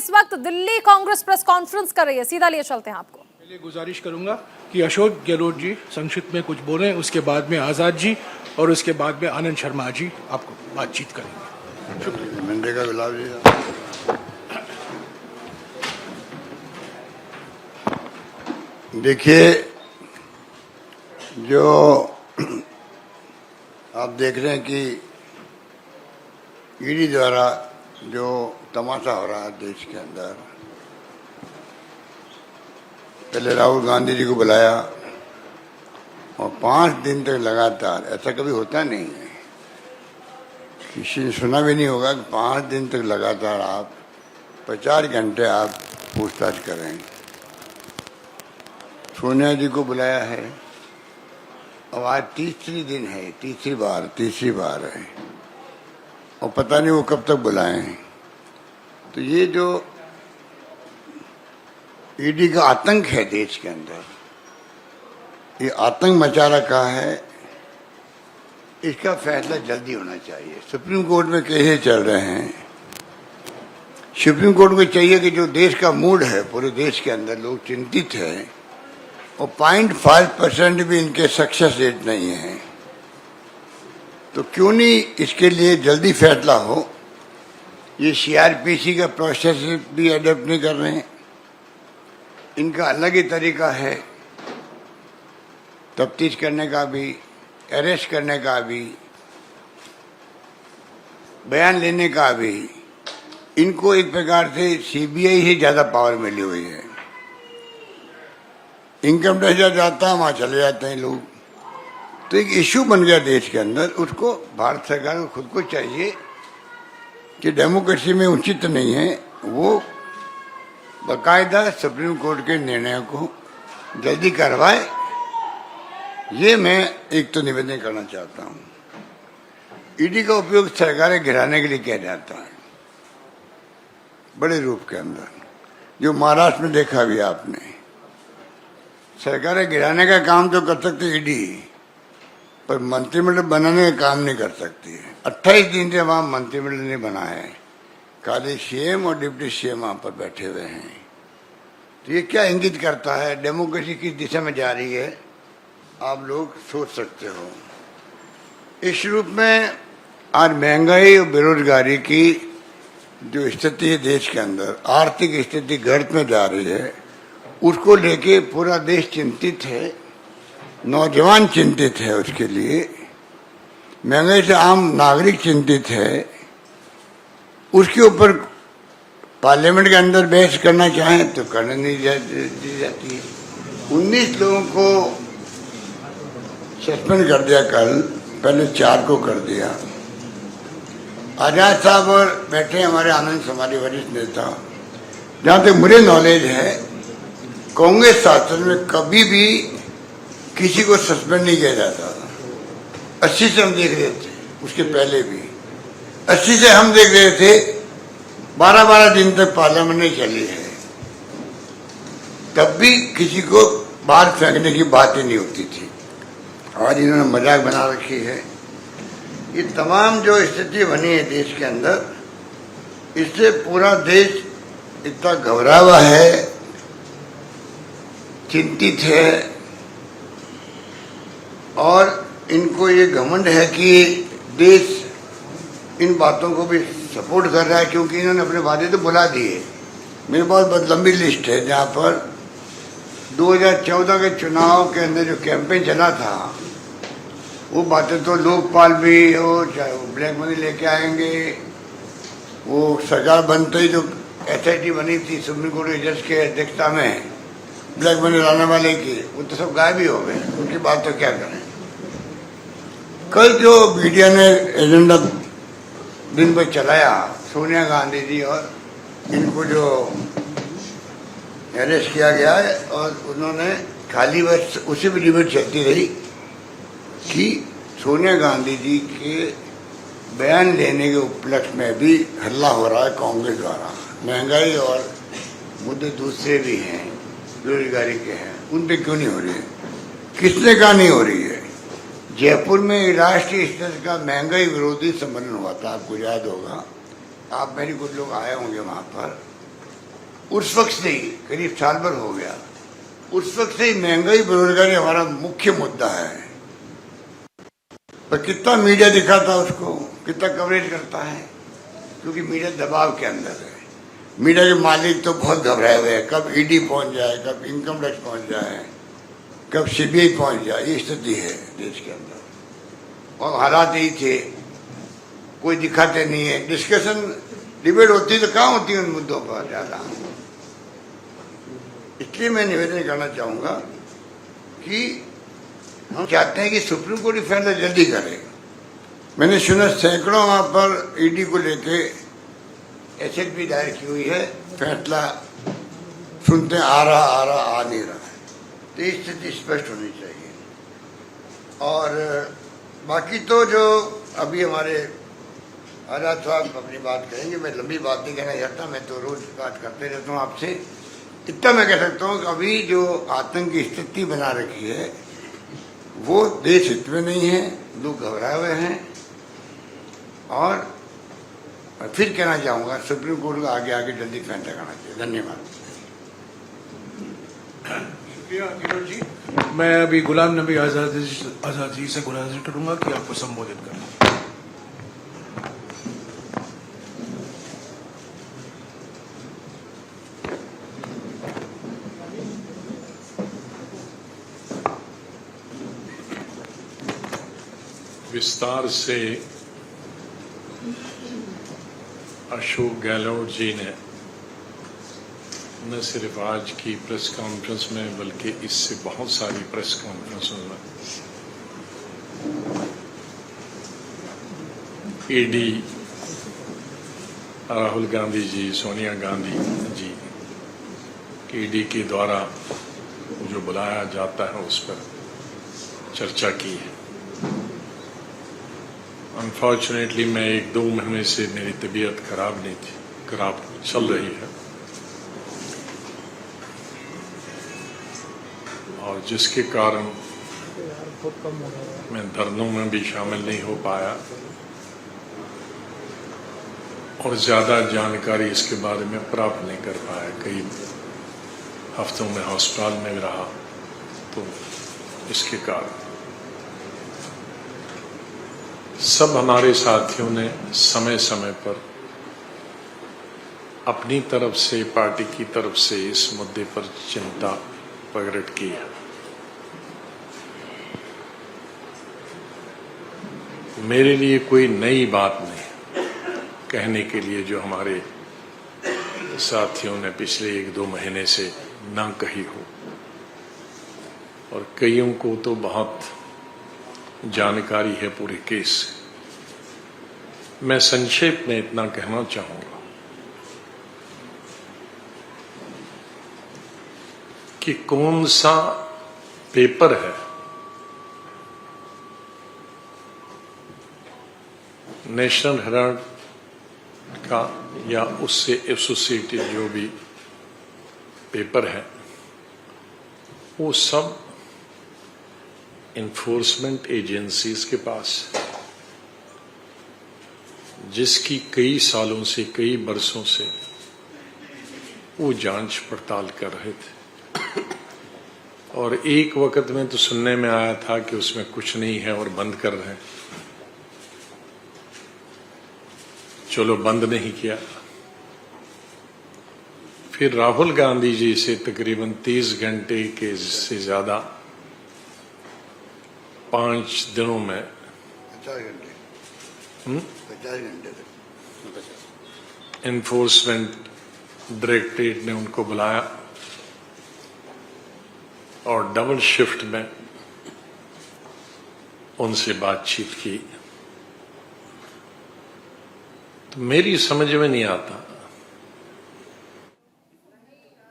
इस वक्त Delhi Congress press conference कर रही है, सीधा लिए चलते हैं आपको। पहले गुजारिश करूंगा कि अशोक गहलोत जी संक्षिप्त में कुछ बोलें, उसके बाद में आज़ाद जी और उसके बाद में आनंद शर्मा जी आपको बातचीत करेंगे। शुक्रिया। मंडे का गुलाब जी, देखिए, जो आप देख रहे हैं कि ईडी द्वारा जो तमाशा हो रहा है देश के अंदर, पहले राहुल गांधी जी को बुलाया और 5 दिन तक लगातार, ऐसा कभी होता नहीं है, किसी ने सुना भी नहीं होगा कि 5 दिन तक लगातार आप 50 घंटे आप पूछताछ करें। सोनिया जी को बुलाया है, अब आज तीसरी दिन है, तीसरी बार है, और पता नहीं वो कब तक बुलाएं। तो ये जो ईडी का आतंक है देश के अंदर, ये आतंक मचा रखा है, इसका फैसला जल्दी होना चाहिए। सुप्रीम कोर्ट में केसेस चल रहे हैं, सुप्रीम कोर्ट को चाहिए कि जो देश का मूड है, पूरे देश के अंदर लोग चिंतित हैं और 0.5% भी इनके सक्सेस रेट नहीं है, तो क्यों नहीं इसके लिए जल्दी फैसला हो। ये सीआरपीसी का प्रोसेस भी अडॉप्ट नहीं कर रहे हैं, इनका अलग ही तरीका है तफ्तीश करने का भी, अरेस्ट करने का भी, बयान लेने का भी। इनको एक प्रकार से सीबीआई से ज्यादा पावर मिली हुई है। इनकम टैक्स जाता है, वहां चले जाते हैं लोग। तो एक इश्यू बन गया देश के अंदर। उसको भारत सरकार को खुद को चाहिए कि डेमोक्रेसी में उचित नहीं है, वो बाकायदा सुप्रीम कोर्ट के निर्णयों को जल्दी करवाए। ये मैं एक तो निवेदन करना चाहता हूं। ईडी का उपयोग सरकारें गिराने के लिए किया जाता है, बड़े रूप के अंदर, जो महाराष्ट्र में देखा भी आपने। सरकारें गिराने का काम तो कर सकती ईडी, पर मंत्रिमंडल बनाने का काम नहीं कर सकती है। 28 दिन से वहां मंत्रिमंडल नहीं बना है, खाली सीएम और डिप्टी सीएम वहां पर बैठे हुए हैं। तो ये क्या इंगित करता है, डेमोक्रेसी किस दिशा में जा रही है, आप लोग सोच सकते हो। इस रूप में आज महंगाई और बेरोजगारी की जो स्थिति है देश के अंदर, आर्थिक स्थिति गर्त में जा रही है, उसको लेके पूरा देश चिंतित है, नौजवान चिंतित है, उसके लिए महंगाई से आम नागरिक चिंतित है। उसके ऊपर पार्लियामेंट के अंदर बहस करना चाहें तो करने नहीं दी जाती है। 19 लोगों को सस्पेंड कर दिया कल, पहले 4 को कर दिया। आजाद साहब और बैठे हमारे आनंद समारी वरिष्ठ नेता, जहां तक मुझे नॉलेज है, कांग्रेस शासन में कभी भी किसी को सस्पेंड नहीं किया जाता था। 80 से हम देख रहे थे, उसके पहले भी 80 से हम देख रहे थे, 12-12 दिन तक पार्लियामेंट नहीं चली है, तब भी किसी को बाहर फेंकने की बात ही नहीं होती थी। आज इन्होंने मजाक बना रखी है। ये तमाम जो स्थिति बनी है देश के अंदर, इससे पूरा देश इतना घबरा हुआ है, चिंतित है, और इनको ये घमंड है कि देश इन बातों को भी सपोर्ट कर रहा है, क्योंकि इन्होंने अपने वादे तो बुला दिए। मेरे पास बहुत लंबी लिस्ट है, जहाँ पर 2014 के चुनाव के अंदर जो कैंपेन चला था, वो बातें तो लोकपाल भी हो, चाहे वो ब्लैक मनी लेके आएंगे, वो सरकार बनते ही जो एसआईटी बनी थी सुप्रीम कोर्ट के जज के अध्यक्षता में ब्लैक मनी लाने वाले की, वो तो सब गायब ही हो गए। उनकी बात तो क्या करें। कल जो मीडिया ने एजेंडा दिन भर चलाया, सोनिया गांधी जी और इनको जो अरेस्ट किया गया है, और उन्होंने खाली बस उसी भी लिमिट चलती रही कि सोनिया गांधी जी के बयान लेने के उपलक्ष्य में भी हल्ला हो रहा है कांग्रेस द्वारा। महंगाई और मुद्दे दूसरे भी हैं, बेरोजगारी के हैं, उन पे क्यों नहीं हो रही है? किसने कहा नहीं हो रही है? जयपुर में राष्ट्रीय स्तर का महंगाई विरोधी सम्मेलन हुआ था, आपको याद होगा। आप मेरी कुछ लोग आए होंगे वहां पर। उस वक्त से ही करीब साल भर हो गया, उस वक्त से ही महंगाई बेरोजगारी हमारा मुख्य मुद्दा है। पर कितना मीडिया दिखाता है उसको, कितना कवरेज करता है, क्योंकि मीडिया दबाव के अंदर है। मीडिया के मालिक तो बहुत घबराए हुए हैं, कब ईडी पहुंच जाए, कब इनकम टैक्स पहुंच जाए, कब सीबीआई पहुंच जाए, ये स्थिति है देश के अंदर। और हालात यही थे, कोई दिखाते नहीं है। डिस्कशन डिबेट होती तो कहाँ होती है उन मुद्दों पर ज्यादा। इसलिए मैं निवेदन करना चाहूंगा कि हम चाहते हैं कि सुप्रीम कोर्ट फैसला जल्दी करे। मैंने सुना सैकड़ों वहां पर ईडी को लेके एसएलपी दायर की हुई है, फैसला सुनते आ नहीं रहा है। तो ये स्थिति स्पष्ट होनी चाहिए। और बाकी तो जो अभी हमारे आजाद साहब अपनी बात करेंगे, मैं लंबी बात नहीं कहना चाहता, मैं तो रोज बात करते रहता हूँ आपसे। इतना मैं कह सकता हूँ कि अभी जो आतंक की स्थिति बना रखी है वो देश हित में नहीं है, लोग घबराए हुए हैं। और मैं फिर कहना चाहूँगा सुप्रीम कोर्ट को आगे जल्दी फैसला करना चाहिए। धन्यवाद। शुक्रिया नीरज जी। मैं अभी गुलाम नबी आजाद जी से गुजारिश करूंगा कि आपको संबोधित करें। विस्तार से अशोक गहलोत जी ने न सिर्फ आज की प्रेस कॉन्फ्रेंस में बल्कि इससे बहुत सारी प्रेस कॉन्फ्रेंसों में ईडी, राहुल गांधी जी, सोनिया गांधी जी, ईडी के द्वारा जो बुलाया जाता है उस पर चर्चा की है। अनफॉर्चुनेटली मैं 1-2 महीने से मेरी तबीयत खराब चल रही है और जिसके कारण मैं धरनों में भी शामिल नहीं हो पाया और ज़्यादा जानकारी इसके बारे में प्राप्त नहीं कर पाया। कई हफ्तों में हॉस्पिटल में रहा, तो इसके कारण सब हमारे साथियों ने समय समय पर अपनी तरफ से, पार्टी की तरफ से इस मुद्दे पर चिंता प्रकट की है। मेरे लिए कोई नई बात नहीं कहने के लिए जो हमारे साथियों ने पिछले 1-2 महीने से ना कही हो, और कईयों को तो बहुत जानकारी है पूरे केस। मैं संक्षेप में इतना कहना चाहूंगा कि कौन सा पेपर है नेशनल हेराल्ड का या उससे एसोसिएटेड जो भी पेपर है, वो सब इन्फोर्समेंट एजेंसीज के पास, जिसकी कई सालों से, कई बरसों से वो जांच पड़ताल कर रहे थे। और एक वक्त में तो सुनने में आया था कि उसमें कुछ नहीं है और बंद कर रहे हैं। चलो, बंद नहीं किया। फिर राहुल गांधी जी से तकरीबन 30 घंटे के से ज्यादा 5 दिनों में 50 घंटे एनफोर्समेंट डायरेक्टरेट ने उनको बुलाया और डबल शिफ्ट में उनसे बातचीत की। तो मेरी समझ में नहीं आता